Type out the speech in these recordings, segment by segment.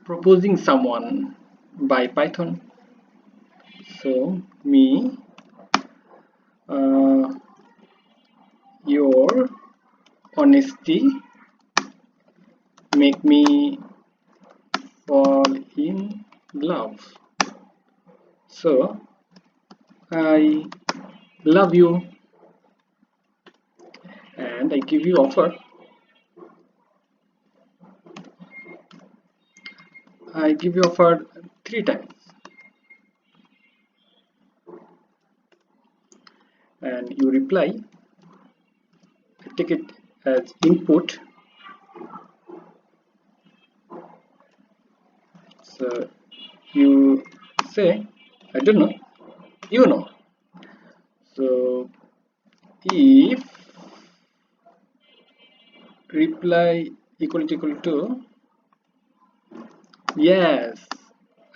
proposing someone by Python. So me, uh, your honesty make me fall in love. So I love you and I give you offer. I give you offer 3 times and you reply. I take it as input. So you say, I don't know, you know. So if reply equal to yes,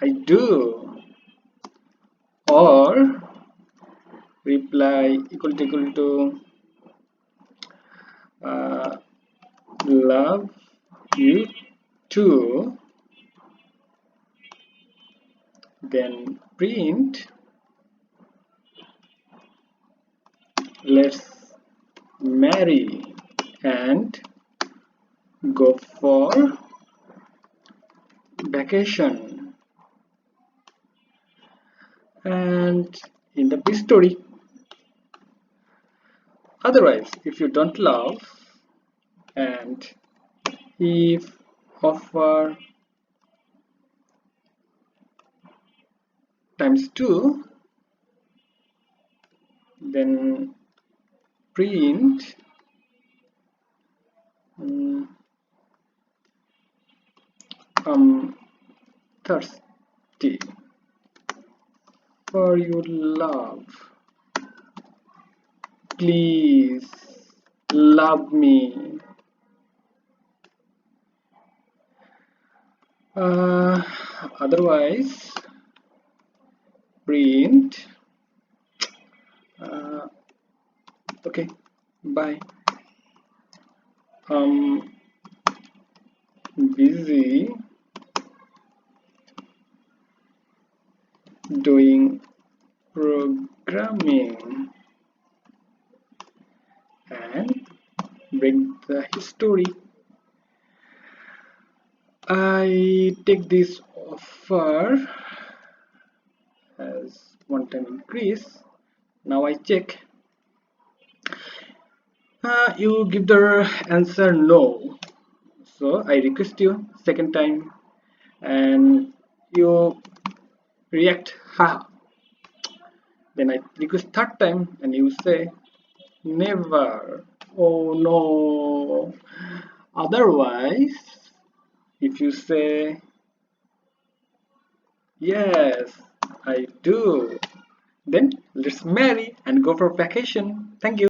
I do, or reply equal to uh, love you too, then print let's marry and go for vacation. And in the B story, otherwise if you don't love and if offer times 2, then print I'm thirsty for your love, please love me. Otherwise print okay, bye, busy doing programming and break the history. I take this offer as one-time increase. Now I check. You give the answer no. So I request you second time and you react ha. Then I request third time and you say never. Oh no. Otherwise, if you say yes, I do, then let's marry and go for vacation. Thank you.